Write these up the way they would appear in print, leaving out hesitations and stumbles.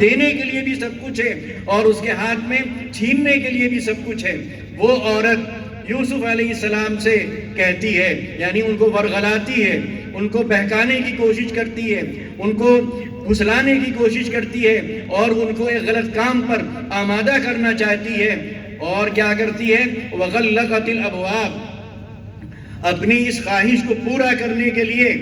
دینے کے لیے بھی سب کچھ ہے اور اس کے ہاتھ میں چھیننے کے لیے بھی سب کچھ ہے۔ وہ عورت یوسف علیہ السلام سے کہتی ہے، یعنی ان کو ورغلاتی ہے، ان کو بہکانے کی کوشش کرتی ہے، ان کو پھسلانے کی کوشش کرتی ہے اور ان کو ایک غلط کام پر آمادہ کرنا چاہتی ہے۔ اور کیا کرتی ہے؟ وَغَلَّقَتِ الْأَبْوَابَ، اپنی اس خواہش کو پورا کرنے کے لیے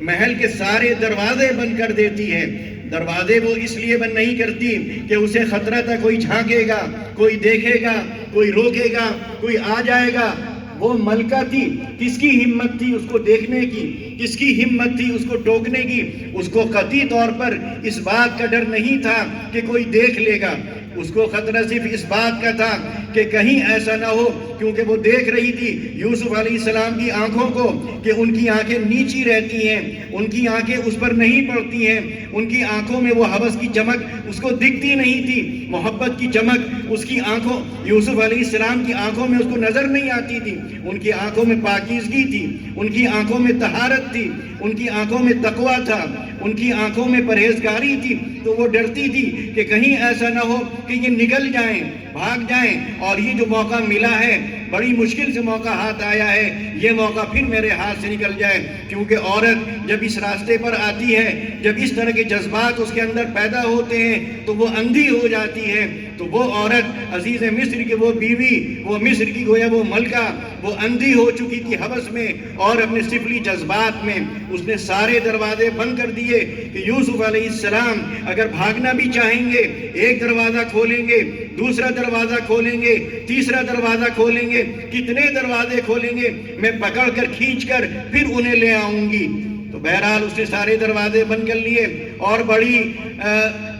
محل کے سارے دروازے بند کر دیتی ہے۔ دروازے وہ اس لیے بند نہیں کرتی کہ اسے خطرہ تھا کوئی جھانکے گا، کوئی دیکھے گا، کوئی روکے گا، کوئی آ جائے گا۔ وہ ملکہ تھی، کس کی ہمت تھی اس کو دیکھنے کی، کس کی ہمت تھی اس کو ٹوکنے کی؟ اس کو قطعی طور پر اس بات کا ڈر نہیں تھا کہ کوئی دیکھ لے گا، اس کو خطرہ صرف اس بات کا تھا کہ کہیں ایسا نہ ہو، کیونکہ وہ دیکھ رہی تھی یوسف علیہ السلام کی آنکھوں کو کہ ان کی آنکھیں نیچی رہتی ہیں، ان کی آنکھیں اس پر نہیں پڑتی ہیں، ان کی آنکھوں میں وہ ہوس کی چمک اس کو دکھتی نہیں تھی، محبت کی چمک اس کی آنکھوں، یوسف علیہ السلام کی آنکھوں میں اس کو نظر نہیں آتی تھی۔ ان کی آنکھوں میں پاکیزگی تھی، ان کی آنکھوں میں طہارت تھی، ان کی آنکھوں میں تقویٰ تھا، ان کی آنکھوں میں پرہیزگاری تھی۔ تو وہ ڈرتی تھی کہ کہیں ایسا نہ ہو کہ یہ نکل جائیں، بھاگ جائیں، اور یہ جو موقع ملا ہے، بڑی مشکل سے موقع ہاتھ آیا ہے، یہ موقع پھر میرے ہاتھ سے نکل جائے۔ کیونکہ عورت جب اس راستے پر آتی ہے، جب اس طرح کے جذبات اس کے اندر پیدا ہوتے ہیں تو وہ اندھی ہو جاتی ہے۔ تو وہ عورت عزیز مصر کی وہ بیوی، وہ مصر کی گویا وہ ملکہ، وہ اندھی ہو چکی تھی ہوس میں اور اپنے سفلی جذبات میں۔ اس نے سارے دروازے بند کر دیے کہ یوسف علیہ السلام اگر بھاگنا بھی چاہیں گے، ایک دروازہ کھولیں گے، دوسرا دروازہ کھولیں گے، تیسرا دروازہ کھولیں گے، کتنے دروازے کھولیں گے، میں پکڑ کر کھینچ کر پھر انہیں لے آؤں گی۔ تو بہرحال اس نے سارے دروازے بند کر لیے اور بڑی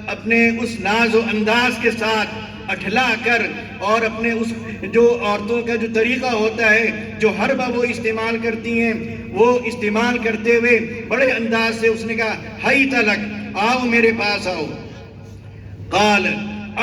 اپنے اس ناز و انداز کے ساتھ اٹھلا کر اور اپنے اس جو عورتوں کا جو طریقہ ہوتا ہے، جو حربہ وہ استعمال کرتی ہیں، وہ استعمال کرتے ہوئے بڑے انداز سے اس نے کہا ہائی تلک، آؤ میرے پاس آؤ۔ قال،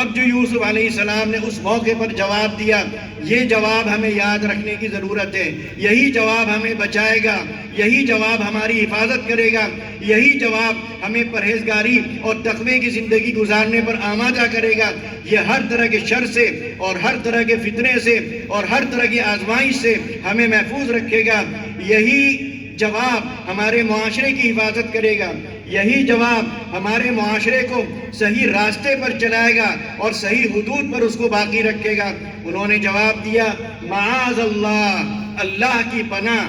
اب جو یوسف علیہ السلام نے اس موقع پر جواب دیا، یہ جواب ہمیں یاد رکھنے کی ضرورت ہے۔ یہی جواب ہمیں بچائے گا، یہی جواب ہماری حفاظت کرے گا، یہی جواب ہمیں پرہیزگاری اور تقوی کی زندگی گزارنے پر آمادہ کرے گا۔ یہ ہر طرح کے شر سے اور ہر طرح کے فتنے سے اور ہر طرح کی آزمائش سے ہمیں محفوظ رکھے گا۔ یہی جواب ہمارے معاشرے کی حفاظت کرے گا، یہی جواب ہمارے معاشرے کو صحیح راستے پر چلائے گا اور صحیح حدود پر اس کو باقی رکھے گا۔ انہوں نے جواب دیا معاذ اللہ، اللہ کی پناہ۔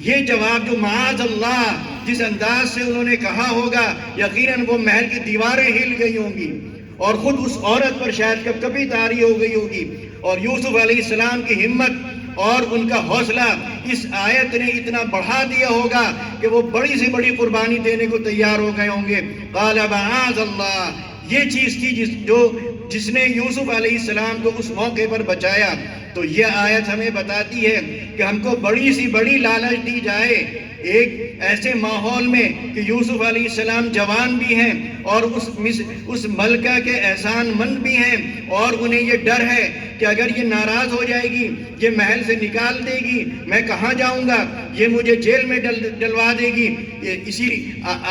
یہ جواب جو معاذ اللہ جس انداز سے انہوں نے کہا ہوگا، یقیناً وہ محل کی دیواریں ہل گئی ہوں گی اور خود اس عورت پر شاید کبھی طاری ہو گئی ہوگی، اور یوسف علیہ السلام کی ہمت اور ان کا حوصلہ اس آیت نے اتنا بڑھا دیا ہوگا کہ وہ بڑی سے بڑی قربانی دینے کو تیار ہو گئے ہوں گے۔ قال معاذ اللہ، یہ چیز تھی جس نے یوسف علیہ السلام کو اس موقع پر بچایا۔ تو یہ آیت ہمیں بتاتی ہے کہ ہم کو بڑی سی بڑی لالچ دی جائے ایک ایسے ماحول میں کہ یوسف علیہ السلام جوان بھی ہیں اور اس ملکہ کے احسان مند بھی ہیں، اور انہیں یہ ڈر ہے کہ اگر یہ ناراض ہو جائے گی، یہ محل سے نکال دے گی، میں کہاں جاؤں گا، یہ مجھے جیل میں ڈلوا دے گی۔ اسی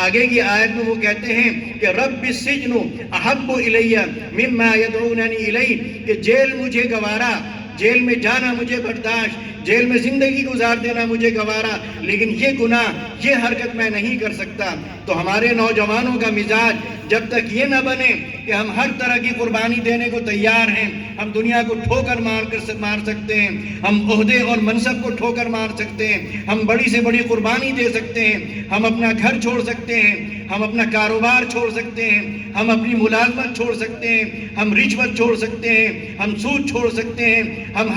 آگے کی آیت میں وہ کہتے ہیں کہ رب السجن احب الی مما یدعوننی الیہ، کہ جیل مجھے گوارا، جیل میں جانا مجھے برداشت، جیل میں زندگی گزار دینا مجھے گوارا، لیکن یہ گناہ، یہ حرکت میں نہیں کر سکتا۔ تو ہمارے نوجوانوں کا مزاج جب تک یہ نہ بنے کہ ہم ہر طرح کی قربانی دینے کو تیار ہیں، ہم دنیا کو ٹھوکر مار سکتے ہیں، ہم عہدے اور منصب کو ٹھوکر مار سکتے ہیں، ہم بڑی سے بڑی قربانی دے سکتے ہیں، ہم اپنا گھر چھوڑ سکتے ہیں، ہم اپنا کاروبار چھوڑ سکتے ہیں، ہم اپنی ملازمت چھوڑ سکتے ہیں، ہم رشوت چھوڑ سکتے ہیں، ہم سود چھوڑ سکتے ہیں، ہم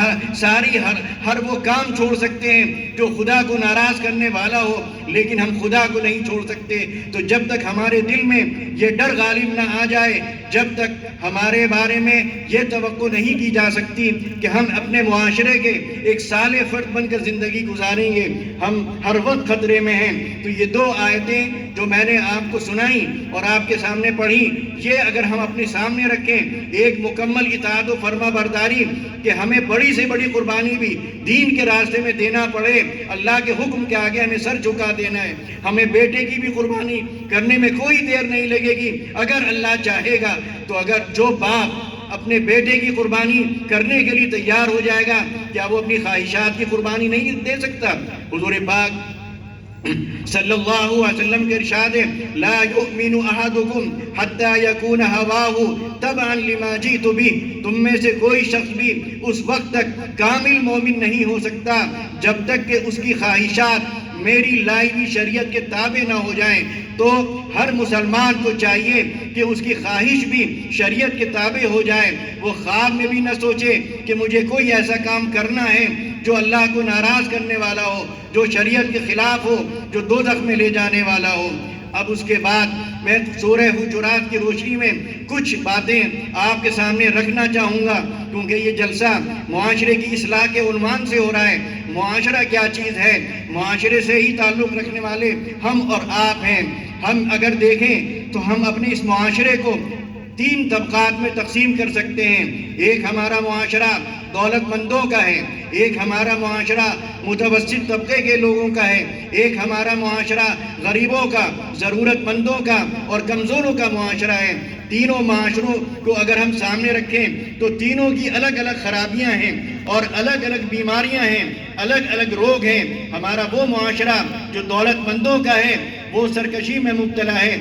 ہر وہ کام چھوڑ سکتے ہیں جو خدا کو ناراض کرنے والا ہو، لیکن ہم خدا کو نہیں چھوڑ سکتے۔ تو جب تک ہمارے دل میں یہ ڈر غالب نہ آ جائے، جب تک ہمارے بارے میں یہ توقع نہیں کی جا سکتی کہ ہم اپنے معاشرے کے ایک صالح فرد بن کر زندگی گزاریں گے، ہم ہر وقت خطرے میں ہیں۔ تو یہ دو آیتیں جو میں نے آپ کو سنائیں اور آپ کے سامنے پڑھی، یہ اگر ہم اپنے سامنے رکھیں، ایک مکمل اطاعت و فرما برداری کہ ہمیں بڑی سے بڑی قربانی بھی دین کے راستے میں دینا پڑے، اللہ کے حکم کے آگے ہمیں سر جھکا دینا ہے. ہمیں بیٹے کی بھی قربانی کرنے میں کوئی دیر نہیں لگے گی اگر اللہ چاہے گا. تو اگر جو باپ اپنے بیٹے کی قربانی کرنے کے لیے تیار ہو جائے گا، کیا وہ اپنی خواہشات کی قربانی نہیں دے سکتا؟ حضور پاک صلی اللہ علیہ وسلم کے ارشاد ہے، لا یؤمن احدکم حتی یکون ہواہ تبعا لما جئت بہ. تم میں سے کوئی شخص بھی اس وقت تک کامل مومن نہیں ہو سکتا جب تک کہ اس کی خواہشات میری لائی ہوئی شریعت کے تابع نہ ہو جائیں. تو ہر مسلمان کو چاہیے کہ اس کی خواہش بھی شریعت کے تابع ہو جائے. وہ خواب میں بھی نہ سوچے کہ مجھے کوئی ایسا کام کرنا ہے جو اللہ کو ناراض کرنے والا ہو، جو شریعت کے خلاف ہو، جو دوزخ میں لے جانے والا ہو. اب اس کے بعد میں سورہ حجرات کی روشنی میں کچھ باتیں آپ کے سامنے رکھنا چاہوں گا، کیونکہ یہ جلسہ معاشرے کی اصلاح کے عنوان سے ہو رہا ہے. معاشرہ کیا چیز ہے؟ معاشرے سے ہی تعلق رکھنے والے ہم اور آپ ہیں. ہم اگر دیکھیں تو ہم اپنے اس معاشرے کو 3 طبقات میں تقسیم کر سکتے ہیں. ایک ہمارا معاشرہ دولت مندوں کا ہے، ایک ہمارا معاشرہ متوسط طبقے کے لوگوں کا ہے، ایک ہمارا معاشرہ غریبوں کا، ضرورت مندوں کا اور کمزوروں کا معاشرہ ہے. تینوں معاشروں کو اگر ہم سامنے رکھیں تو تینوں کی الگ الگ خرابیاں ہیں اور الگ الگ بیماریاں ہیں، الگ الگ روگ ہیں. ہمارا وہ معاشرہ جو دولت مندوں کا ہے وہ سرکشی میں مبتلا ہے،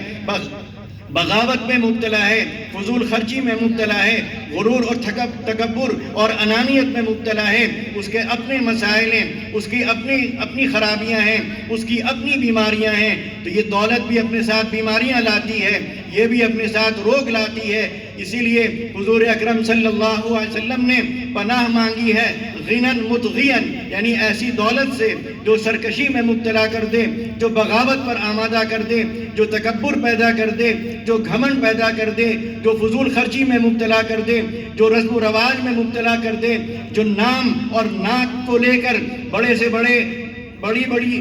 بغاوت میں مبتلا ہے، فضول خرچی میں مبتلا ہے، غرور اور تکبر اور انانیت میں مبتلا ہے. اس کے اپنے مسائل ہیں، اس کی اپنی خرابیاں ہیں، اس کی اپنی بیماریاں ہیں. تو یہ دولت بھی اپنے ساتھ بیماریاں لاتی ہے، یہ بھی اپنے ساتھ روگ لاتی ہے. اسی لیے حضور اکرم صلی اللہ علیہ وسلم نے پناہ مانگی ہے غنن مطغین، یعنی ایسی دولت سے جو سرکشی میں مبتلا کر دے، جو بغاوت پر آمادہ کر دے، جو تکبر پیدا کر دے، جو گھمنڈ پیدا کر دے، جو فضول خرچی میں مبتلا کر دے، جو رسم و رواج میں مبتلا کر دے، جو نام اور ناک کو لے کر بڑے سے بڑے بڑی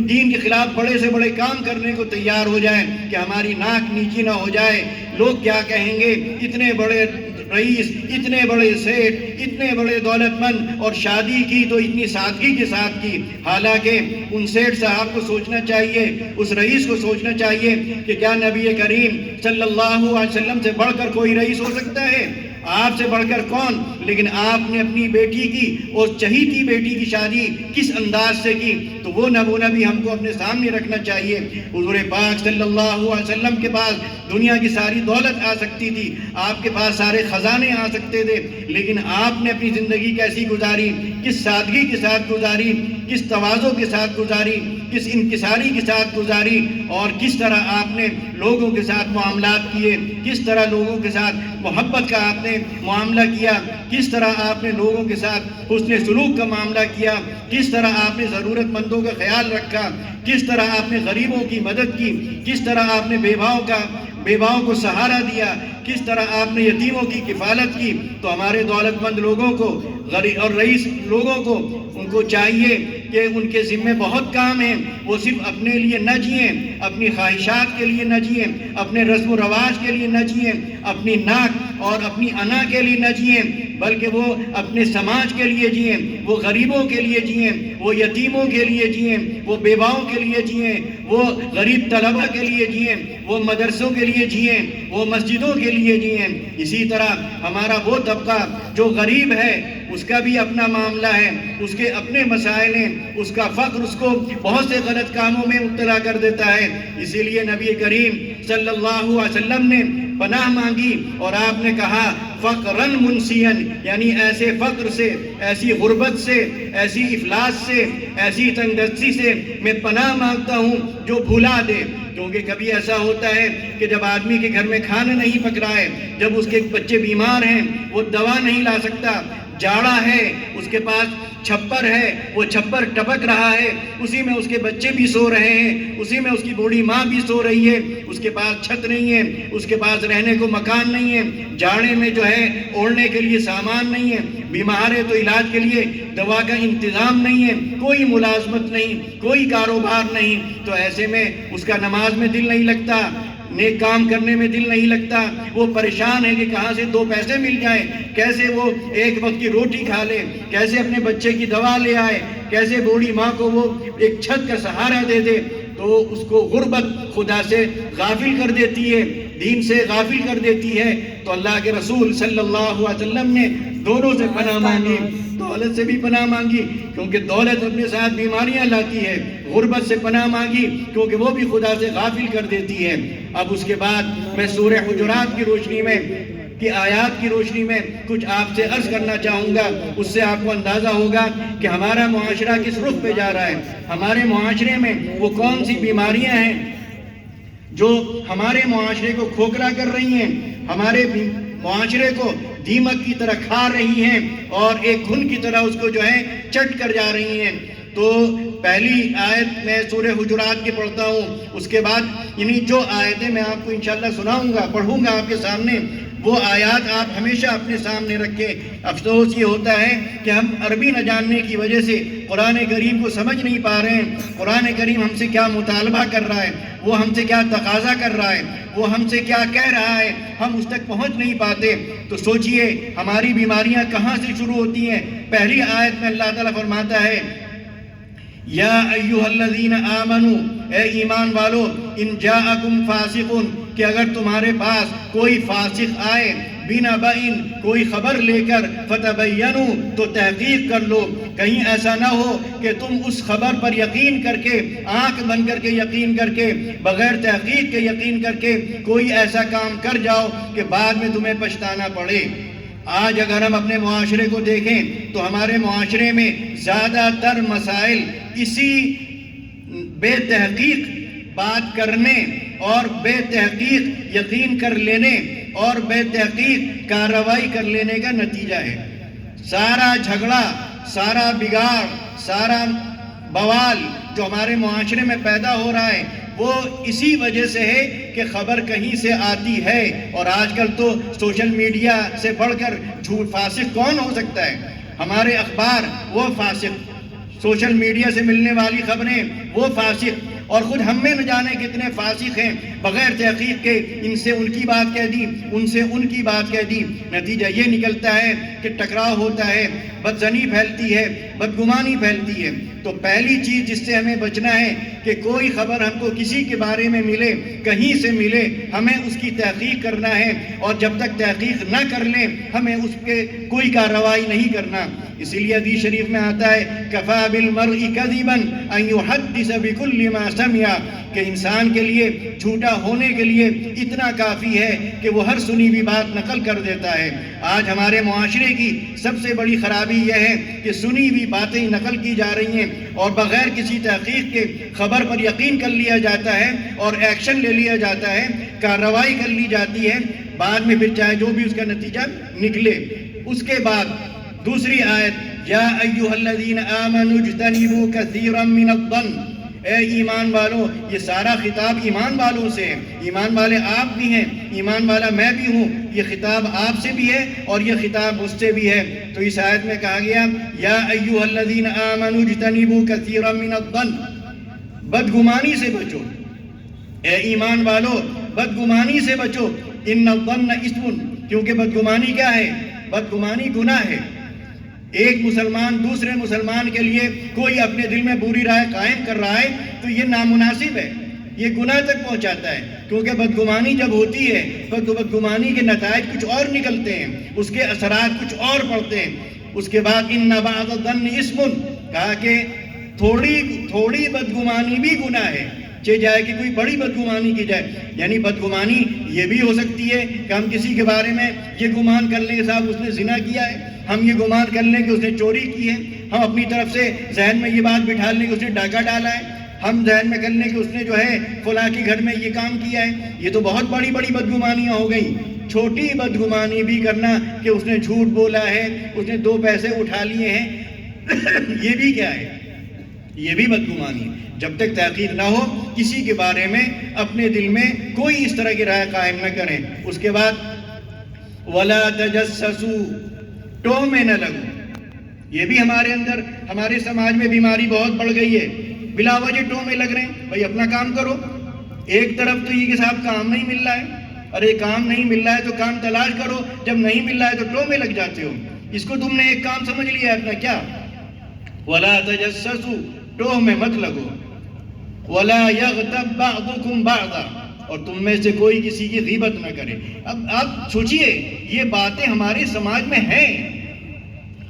دین کے خلاف بڑے سے بڑے کام کرنے کو تیار ہو جائے کہ ہماری ناک نیچی نہ ہو جائے. لوگ کیا کہیں گے؟ اتنے بڑے رئیس، اتنے بڑے سیٹ، اتنے بڑے دولت مند، اور شادی کی تو اتنی سادگی کے ساتھ کی. حالانکہ ان سیٹ صاحب کو سوچنا چاہیے، اس رئیس کو سوچنا چاہیے کہ کیا نبی کریم صلی اللہ علیہ وسلم سے بڑھ کر کوئی رئیس ہو سکتا ہے؟ آپ سے بڑھ کر کون؟ لیکن آپ نے اپنی بیٹی کی اور چہیتی بیٹی کی شادی کس انداز سے کی؟ تو وہ نمونہ بھی ہم کو اپنے سامنے رکھنا چاہیے. حضور پاک صلی اللہ علیہ وسلم کے پاس دنیا کی ساری دولت آ سکتی تھی، آپ کے پاس سارے خزانے آ سکتے تھے، لیکن آپ نے اپنی زندگی کیسی گزاری؟ کس سادگی کے ساتھ گزاری، کس تواضع کے ساتھ گزاری، کس انکساری کے ساتھ گزاری، اور کس طرح آپ نے لوگوں کے ساتھ معاملات کیے، کس طرح لوگوں کے ساتھ محبت کا آپ نے معاملہ کیا، کس طرح آپ نے لوگوں کے ساتھ حسن سلوک کا معاملہ کیا، کس طرح آپ نے ضرورت مندوں کا خیال رکھا، کس طرح آپ نے غریبوں کی مدد کی، کس طرح آپ نے بیواؤں کو سہارا دیا، کس طرح آپ نے یتیموں کی کفالت کی. تو ہمارے دولت مند لوگوں کو اور رئیس لوگوں کو ان کو چاہیے کہ ان کے ذمہ بہت کام ہیں. وہ صرف اپنے لیے نہ جئیں، اپنی خواہشات کے لیے نہ جئیں، اپنے رسم و رواج کے لیے نہ جئیں، اپنی ناک اور اپنی انا کے لیے نہ جئیں، بلکہ وہ اپنے سماج کے لیے جئیں، وہ غریبوں کے لیے جئیں، وہ یتیموں کے لیے جئیں، وہ بیواؤں کے لیے جئیں، وہ غریب طلبہ کے لیے جئیں، وہ مدرسوں کے لیے جئیں، وہ مسجدوں کے لیے جئیں. اسی طرح ہمارا وہ طبقہ جو غریب ہے اس کا بھی اپنا معاملہ ہے، اس کے اپنے مسائل ہیں، اس کا فقر اس کو بہت سے غلط کاموں میں مبتلا کر دیتا ہے. اسی لیے نبی کریم صلی اللہ علیہ وسلم نے پناہ مانگی اور آپ نے کہا فقراً منسین، یعنی ایسے فقر سے، ایسی غربت سے، ایسی افلاس سے، ایسی تنگدستی سے میں پناہ مانگتا ہوں جو بھلا دے. کیونکہ کبھی ایسا ہوتا ہے کہ جب آدمی کے گھر میں کھانا نہیں پک رہا ہے، جب اس کے بچے بیمار ہیں، وہ دوا نہیں لا سکتا، جاڑا ہے، اس کے پاس چھپر ہے، وہ چھپر ٹپک رہا ہے، اسی میں اس کے بچے بھی سو رہے ہیں، اسی میں اس کی بوڑھی ماں بھی سو رہی ہے، اس کے پاس چھت نہیں ہے، اس کے پاس رہنے کو مکان نہیں ہے، جاڑے میں جو ہے اوڑھنے کے لیے سامان نہیں ہے، بیمار ہے تو علاج کے لیے دوا کا انتظام نہیں ہے، کوئی ملازمت نہیں، کوئی کاروبار نہیں. تو ایسے میں اس کا نماز میں دل نہیں لگتا، نیک کام کرنے میں دل نہیں لگتا، وہ پریشان ہے کہ کہاں سے 2 پیسے مل جائیں، کیسے وہ ایک وقت کی روٹی کھا لے، کیسے اپنے بچے کی دوا لے آئے، کیسے بوڑھی ماں کو وہ ایک چھت کا سہارا دے دے. تو اس کو غربت خدا سے غافل کر دیتی ہے، دین سے غافل کر دیتی ہے۔ تو اللہ کے رسول صلی اللہ علیہ وسلم نے دونوں سے پناہ مانگی، دولت سے بھی پناہ مانگی کیونکہ دولت اپنے ساتھ بیماریاں لاتی ہے، غربت سے پناہ مانگی کیونکہ وہ بھی خدا سے غافل کر دیتی ہے۔ اب اس کے بعد میں سورہ حجرات کی روشنی میں کی آیات کی روشنی میں کچھ آپ سے عرض کرنا چاہوں گا، اس سے آپ کو اندازہ ہوگا کہ ہمارا معاشرہ کس رخ پہ جا رہا ہے، ہمارے معاشرے میں وہ کون سی بیماریاں ہیں جو ہمارے معاشرے کو کھوکھلا کر رہی ہیں، ہمارے معاشرے کو دیمک کی طرح کھا رہی ہیں اور ایک گھن کی طرح اس کو جو ہے چٹ کر جا رہی ہیں۔ تو پہلی آیت میں سورہ حجرات کی پڑھتا ہوں، اس کے بعد یعنی جو آیتیں میں آپ کو انشاءاللہ سناؤں گا، پڑھوں گا آپ کے سامنے، وہ آیات آپ ہمیشہ اپنے سامنے رکھیں۔ افسوس یہ ہوتا ہے کہ ہم عربی نہ جاننے کی وجہ سے قرآن کریم کو سمجھ نہیں پا رہے ہیں، قرآن کریم ہم سے کیا مطالبہ کر رہا ہے، وہ ہم سے کیا تقاضا کر رہا ہے، وہ ہم سے کیا کہہ رہا ہے، ہم اس تک پہنچ نہیں پاتے۔ تو سوچئے ہماری بیماریاں کہاں سے شروع ہوتی ہیں۔ پہلی آیت میں اللہ تعالیٰ فرماتا ہے یا ایھا الذین آمنو، اے ایمان والو، ان جاءکم فاسقون، کہ اگر تمہارے پاس کوئی فاسق آئے، بنبأٍ، کوئی خبر لے کر، فتبینوا، تو تحقیق کر لو، کہیں ایسا نہ ہو کہ تم اس خبر پر یقین کر کے، آنکھ بند کر کے یقین کر کے، بغیر تحقیق کے یقین کر کے کوئی ایسا کام کر جاؤ کہ بعد میں تمہیں پچھتانا پڑے۔ آج اگر ہم اپنے معاشرے کو دیکھیں تو ہمارے معاشرے میں زیادہ تر مسائل اسی بے تحقیق بات کرنے اور بے تحقیق یقین کر لینے اور بے تحقیق کارروائی کر لینے کا نتیجہ ہے۔ سارا جھگڑا، سارا بگاڑ، سارا بوال جو ہمارے معاشرے میں پیدا ہو رہا ہے وہ اسی وجہ سے ہے کہ خبر کہیں سے آتی ہے۔ اور آج کل تو سوشل میڈیا سے بڑھ کر جھوٹ فاسق کون ہو سکتا ہے؟ ہمارے اخبار وہ فاسق، سوشل میڈیا سے ملنے والی خبریں وہ فاسق، اور خود ہم میں نہ جانے کتنے فاسق ہیں، بغیر تحقیق کے ان سے ان کی بات کہہ دی، ان سے ان کی بات کہہ دی۔ نتیجہ یہ نکلتا ہے کہ ٹکراؤ ہوتا ہے، بدزنی پھیلتی ہے، بدگمانی پھیلتی ہے۔ تو پہلی چیز جس سے ہمیں بچنا ہے کہ کوئی خبر ہم کو کسی کے بارے میں ملے، کہیں سے ملے، ہمیں اس کی تحقیق کرنا ہے، اور جب تک تحقیق نہ کر لیں ہمیں اس پہ کوئی کارروائی نہیں کرنا۔ اسی لیے حدیث شریف میں آتا ہے کفا بالمرء کذبا ان یحدث بکل ما سمع، کہ انسان کے لیے جھوٹا ہونے کے لیے اتنا کافی ہے کہ وہ ہر سنی ہوئی بات نقل کر دیتا ہے۔ آج ہمارے معاشرے کی سب سے بڑی خرابی یہ ہے کہ سنی ہوئی باتیں نقل کی جا رہی ہیں اور بغیر کسی تحقیق کے خبر پر یقین کر لیا جاتا ہے اور ایکشن لے لیا جاتا ہے، کارروائی کر لی جاتی ہے، بعد میں پھر چاہے جو بھی اس کا نتیجہ نکلے۔ اس کے بعد دوسری آیت یا ایھا الذین آمنوا اجتنبوا کثیرا من الظن، اے ایمان والو، یہ سارا خطاب ایمان والوں سے ہے، ایمان والے آپ بھی ہیں، ایمان والا میں بھی ہوں، یہ خطاب آپ سے بھی ہے اور یہ خطاب مجھ سے بھی ہے۔ تو اس آیت میں کہا گیا یا ایھا الذین آمنوا اجتنبوا کثیرا من الظن، بدگمانی سے بچو، اے ایمان والو بدگمانی سے بچو، ان الظن اسم، کیونکہ بدگمانی کیا ہے؟ بدگمانی گناہ ہے۔ ایک مسلمان دوسرے مسلمان کے لیے کوئی اپنے دل میں بری رائے قائم کر رہا ہے تو یہ نامناسب ہے، یہ گناہ تک پہنچاتا ہے، کیونکہ بدگمانی جب ہوتی ہے تو بدگمانی کے نتائج کچھ اور نکلتے ہیں، اس کے اثرات کچھ اور پڑتے ہیں۔ اس کے بعد ان بعض الظن اسم، کہا کہ تھوڑی بدگمانی بھی گناہ ہے، چاہے جائے کہ کوئی بڑی بدگمانی کی جائے۔ یعنی بدگمانی یہ بھی ہو سکتی ہے کہ ہم کسی کے بارے میں یہ گمان کر لیں کہ صاحب اس نے زنا کیا ہے، ہم یہ گمان کر لیں کہ اس نے چوری کی ہے، ہم اپنی طرف سے ذہن میں یہ بات بٹھا لیں کہ اس نے ڈاکہ ڈالا ہے، ہم ذہن میں کر لیں کہ اس نے جو ہے فلاں کے گھر میں یہ کام کیا ہے۔ یہ تو بہت بڑی بدگمانیاں ہو گئیں۔ چھوٹی بدگمانی بھی کرنا کہ اس نے جھوٹ بولا ہے، اس نے 2 پیسے اٹھا لیے ہیں، یہ بھی کیا ہے؟ یہ بھی بدگمانی۔ جب تک تحقیق نہ ہو کسی کے بارے میں اپنے دل میں کوئی اس طرح کی رائے قائم نہ کریں۔ اس کے بعد وَلَا تَجَسَّسُوا، ٹوہ میں نہ لگو۔ یہ بھی ہمارے اندر، ہمارے سماج میں بیماری بہت بڑھ گئی ہے، بلا وجہ ٹوہ میں لگ رہے ہیں۔ بھائی اپنا کام کرو، ایک طرف تو یہ کہ صاحب کام نہیں مل رہا ہے، ارے کام نہیں مل رہا ہے تو کام تلاش کرو، جب نہیں مل رہا ہے تو ٹوہ میں لگ جاتے ہو۔ اس کو تم نے ایک کام سمجھ لیا ہے اپنا، کیا؟ وَلَا تَجَسَّسُوا، ٹوہ میں مت لگو۔ وَلَا يَغْتَبْ بَعْضُكُمْ بَعْضًا، اور تم میں سے کوئی کسی کی غیبت نہ کرے۔ اب آپ سوچئے، یہ باتیں ہمارے سماج میں ہیں،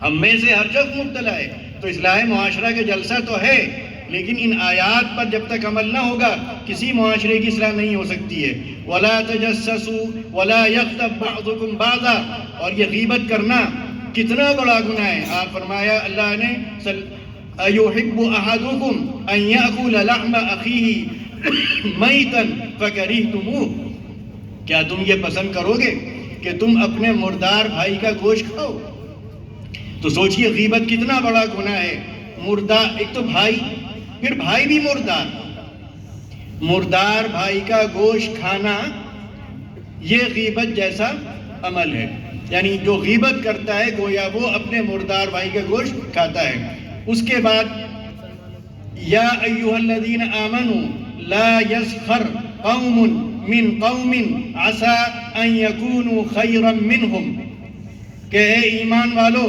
ہم میں سے ہر شخص مبتلا ہے، تو اصلاح معاشرہ کا جلسہ تو ہے، لیکن ان آیات پر جب تک عمل نہ ہوگا کسی معاشرے کی اصلاح نہیں ہو سکتی ہے۔ وَلَا تَجَسَّسُوا وَلَا يَغْتَبْ بَعْضُكُمْ بَعْضًا، اور یہ غیبت کرنا کتنا بڑا گناہ ہے۔ آپ فرمایا اللہ نے أَيُحِبُّ أَحَدُكُمْ أَن يَأْكُلَ لَحْمَ أَخِيهِ مَيْتًا فَكَرِهْتُمُوهُ، کیا تم یہ پسند کرو گے کہ تم اپنے مردار بھائی کا گوشت کھاؤ؟ تو سوچئے غیبت کتنا بڑا گناہ ہے۔ مردار، ایک تو بھائی، پھر بھائی بھی مردار، مردار بھائی کا گوشت کھانا یہ غیبت جیسا عمل ہے، یعنی جو غیبت کرتا ہے گویا وہ اپنے مردار بھائی کا گوشت کھاتا ہے۔ اس کے بعد یا ایھا الذین آمنوا لا یسخر قوم من قوم عسى ان یکونوا خیرا منہم، کہ اے ایمان والو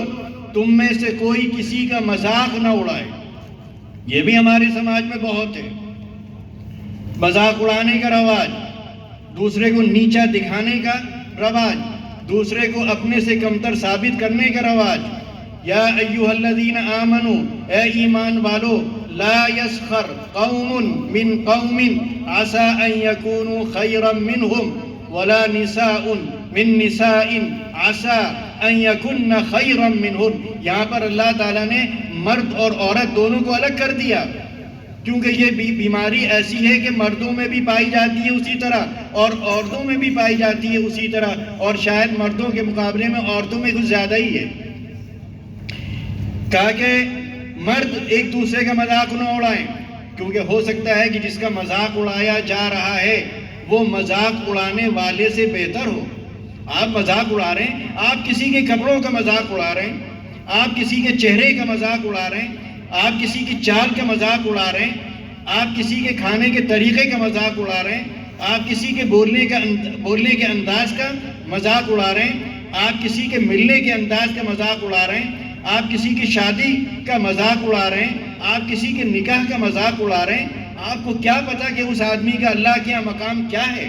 تم میں سے کوئی کسی کا مذاق نہ اڑائے۔ یہ بھی ہمارے سماج میں بہت ہے، مذاق اڑانے کا رواج، دوسرے کو نیچا دکھانے کا رواج، دوسرے کو اپنے سے کمتر ثابت کرنے کا رواج۔ یا ایھا الذین آمنوا، اے ایمان والو، لا یسخر قوم من قوم عسى ان یکونوا خیرا منہم ولا نساء من نساء عسى ان یکن خیرا منہن۔ یہاں پر اللہ تعالیٰ نے مرد اور عورت دونوں کو الگ کر دیا، کیونکہ یہ بیماری ایسی ہے کہ مردوں میں بھی پائی جاتی ہے اسی طرح، اور عورتوں میں بھی پائی جاتی ہے اسی طرح، اور شاید مردوں کے مقابلے میں عورتوں میں کچھ زیادہ ہی ہے۔ کہا کہ مرد ایک دوسرے کا مذاق نہ اڑائیں، کیونکہ ہو سکتا ہے کہ جس کا مذاق اڑایا جا رہا ہے وہ مذاق اڑانے والے سے بہتر ہو۔ آپ مذاق اڑا رہے ہیں، آپ کسی کے کپڑوں کا مذاق اڑا رہے ہیں، آپ کسی کے چہرے کا مذاق اڑا رہے ہیں، آپ کسی کی چال کا مذاق اڑا رہے ہیں، آپ کسی کے کھانے کے طریقے کا مذاق اڑا رہے ہیں، آپ کسی کے بولنے کے انداز کا مذاق اڑا رہے ہیں، آپ کسی کے ملنے کے انداز کا مذاق اڑا رہے ہیں، آپ کسی کی شادی کا مذاق اڑا رہے ہیں، آپ کسی کے نکاح کا مذاق اڑا رہے ہیں۔ آپ کو کیا پتا کہ اس آدمی کا اللہ کے یہاں مقام کیا ہے؟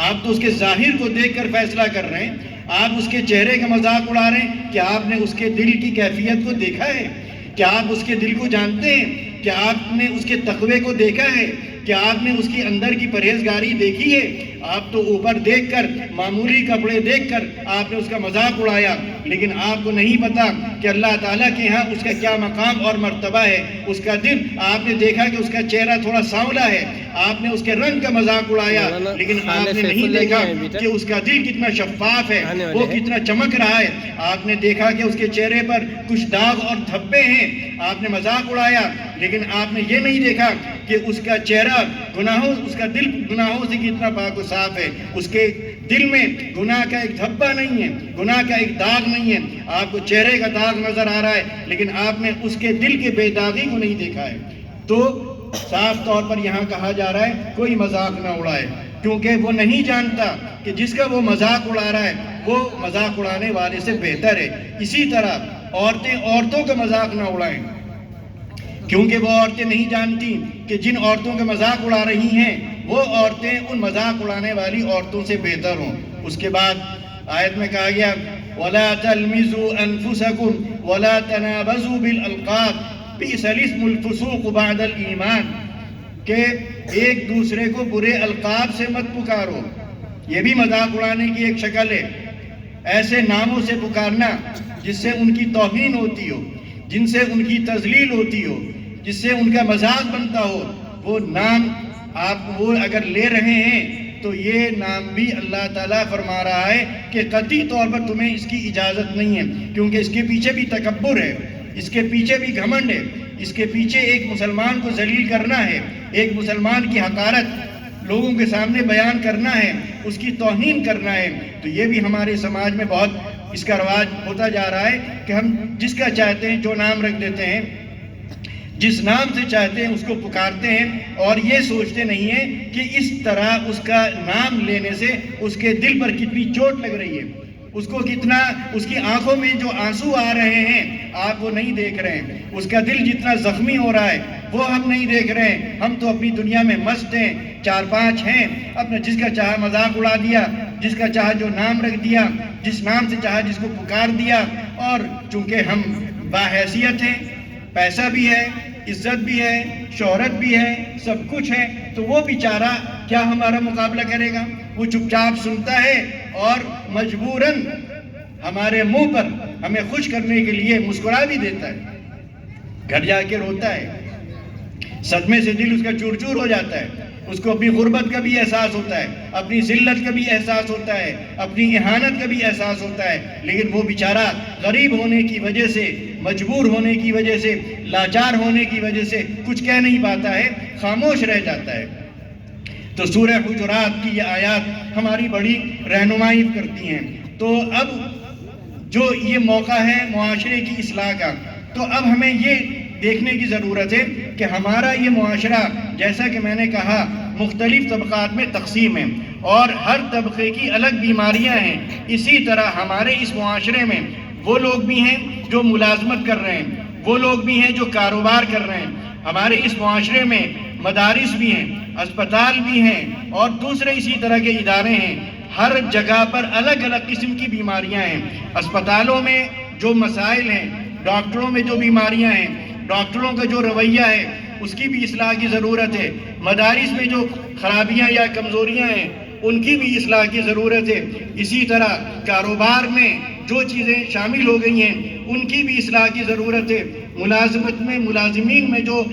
آپ تو اس کے ظاہر کو دیکھ کر فیصلہ کر رہے ہیں، آپ اس کے چہرے کا مذاق اڑا رہے ہیں۔ کیا آپ نے اس کے دل کی کیفیت کو دیکھا ہے؟ کیا آپ اس کے دل کو جانتے ہیں؟ کیا آپ نے اس کے تقوی کو دیکھا ہے؟ کیا آپ نے اس کی اندر کی پرہیزگاری دیکھی ہے؟ آپ تو اوپر دیکھ کر، معمولی کپڑے دیکھ کر آپ نے اس کا مذاق اڑایا، لیکن آپ کو نہیں پتا کہ اللہ تعالیٰ کے ہاں اس کا کیا مقام اور مرتبہ ہے۔ اس کا دل، آپ نے دیکھا کہ اس کا چہرہ تھوڑا سانولا ہے، آپ نے اس کے رنگ کا مذاق اڑایا، لیکن آپ نے نہیں دیکھا کہ اس کا دل کتنا شفاف ہے، وہ کتنا چمک رہا ہے۔ آپ نے دیکھا کہ اس کے چہرے پر کچھ داغ اور دھبے ہیں، آپ نے مذاق اڑایا، لیکن آپ نے یہ نہیں دیکھا کہ اس کا چہرہ اس کا دل گناہوں سے کتنا پاک و صاف ہے۔ اس کے دل میں گناہ کا ایک دھبا نہیں ہے، گناہ کا ایک داغ نہیں ہے۔ آپ کو چہرے کا داغ نظر آ رہا ہے، لیکن آپ نے اس کے دل کے بے داغی کو نہیں دیکھا ہے۔ تو صاف طور پر یہاں کہا جا رہا ہے کوئی مذاق نہ اڑائے، کیونکہ وہ نہیں جانتا کہ جس کا وہ مذاق اڑا رہا ہے وہ مذاق اڑانے والے سے بہتر ہے۔ اسی طرح عورتیں عورتوں کا مذاق نہ اڑائیں، کیونکہ وہ عورتیں نہیں جانتی کہ جن عورتوں کا مذاق اڑا رہی ہیں وہ عورتیں ان مذاق اڑانے والی عورتوں سے بہتر ہوں۔ اس کے بعد آیت میں کہا گیا وَلَا تَلْمِزُوا أَنفُسَكُمْ وَلَا تَنَابَزُوا بِالْأَلْقَابِ بِئْسَ الِاسْمُ الْفُسُوقُ بَعْدَ الْإِيمَانِ، کہ ایک دوسرے کو برے القاب سے مت پکارو۔ یہ بھی مذاق اڑانے کی ایک شکل ہے، ایسے ناموں سے پکارنا جس سے ان کی توہین ہوتی ہو، جن سے ان کی تذلیل ہوتی ہو، جس سے ان کا مذاق بنتا ہو، وہ نام آپ وہ اگر لے رہے ہیں تو یہ نام بھی اللہ تعالیٰ فرما رہا ہے کہ قطعی طور پر تمہیں اس کی اجازت نہیں ہے، کیونکہ اس کے پیچھے بھی تکبر ہے، اس کے پیچھے بھی گھمنڈ ہے، اس کے پیچھے ایک مسلمان کو ذلیل کرنا ہے، ایک مسلمان کی حقارت لوگوں کے سامنے بیان کرنا ہے، اس کی توہین کرنا ہے۔ تو یہ بھی ہمارے سماج میں بہت اس کا رواج ہوتا جا رہا ہے کہ ہم جس کا چاہتے ہیں جو نام رکھ دیتے ہیں، جس نام سے چاہتے ہیں اس کو پکارتے ہیں، اور یہ سوچتے نہیں ہیں کہ اس طرح اس کا نام لینے سے اس کے دل پر کتنی چوٹ لگ رہی ہے، اس کو کتنا، اس کی آنکھوں میں جو آنسو آ رہے ہیں آپ وہ نہیں دیکھ رہے ہیں، اس کا دل جتنا زخمی ہو رہا ہے وہ ہم نہیں دیکھ رہے ہیں. ہم تو اپنی دنیا میں مست ہیں, 4-5 ہیں, اپنا جس کا چاہا مذاق اڑا دیا, جس کا چاہا جو نام رکھ دیا, جس نام سے چاہا جس کو پکار دیا. اور چونکہ ہم باحیثیت ہیں, پیسہ بھی ہے, عزت بھی ہے, شہرت بھی ہے, سب کچھ ہے, تو وہ بیچارہ کیا ہمارا مقابلہ کرے گا؟ وہ چپ چاپ سنتا ہے اور مجبوراً ہمارے منہ پر ہمیں خوش کرنے کے لیے مسکرا بھی دیتا ہے. گھر جا کے روتا ہے, صدمے سے دل اس کا چور چور ہو جاتا ہے. اس کو اپنی غربت کا بھی احساس ہوتا ہے, اپنی ذلت کا بھی احساس ہوتا ہے, اپنی اہانت کا بھی احساس ہوتا ہے. لیکن وہ بیچارہ غریب ہونے کی وجہ سے, مجبور ہونے کی وجہ سے, لاچار ہونے کی وجہ سے کچھ کہہ نہیں پاتا ہے, خاموش رہ جاتا ہے. تو سورہ حجرات کی یہ آیات ہماری بڑی رہنمائی کرتی ہیں. تو اب جو یہ موقع ہے معاشرے کی اصلاح کا, تو اب ہمیں یہ دیکھنے کی ضرورت ہے کہ ہمارا یہ معاشرہ, جیسا کہ میں نے کہا, مختلف طبقات میں تقسیم ہے اور ہر طبقے کی الگ بیماریاں ہیں. اسی طرح ہمارے اس معاشرے میں وہ لوگ بھی ہیں جو ملازمت کر رہے ہیں, وہ لوگ بھی ہیں جو کاروبار کر رہے ہیں. ہمارے اس معاشرے میں مدارس بھی ہیں, اسپتال بھی ہیں اور دوسرے اسی طرح کے ادارے ہیں. ہر جگہ پر الگ الگ قسم کی بیماریاں ہیں. اسپتالوں میں جو مسائل ہیں, ڈاکٹروں میں جو بیماریاں ہیں, ڈاکٹروں کا جو رویہ ہے, اس کی بھی اصلاح کی ضرورت ہے. مدارس میں جو خرابیاں یا کمزوریاں ہیں, ان کی بھی اصلاح کی ضرورت ہے. اسی طرح کاروبار میں جو چیزیں شامل ہو گئی ہیں, ان کی بھی اصلاح کی ضرورت ہے. ملازمت میں, ملازمین میں جو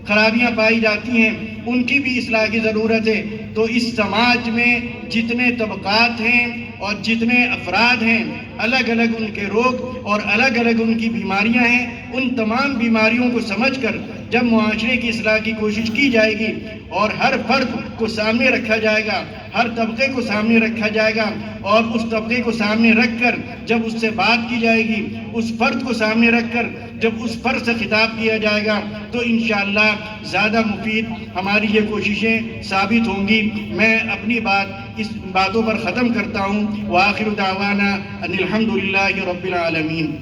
خرابیاں پائی جاتی ہیں, ان کی بھی اصلاح کی ضرورت ہے. تو اس سماج میں جتنے طبقات ہیں اور جتنے افراد ہیں, الگ الگ ان کے روگ اور الگ الگ ان کی بیماریاں ہیں. ان تمام بیماریوں کو سمجھ کر جب معاشرے کی اصلاح کی کوشش کی جائے گی اور ہر فرد کو سامنے رکھا جائے گا, ہر طبقے کو سامنے رکھا جائے گا, اور اس طبقے کو سامنے رکھ کر جب اس سے بات کی جائے گی, اس فرد کو سامنے رکھ کر جب اس فرد سے خطاب کیا جائے گا, تو انشاءاللہ زیادہ مفید ہماری یہ کوششیں ثابت ہوں گی. میں اپنی بات اس باتوں پر ختم کرتا ہوں. وآخر دعوانا ان الحمدللہ رب العالمین.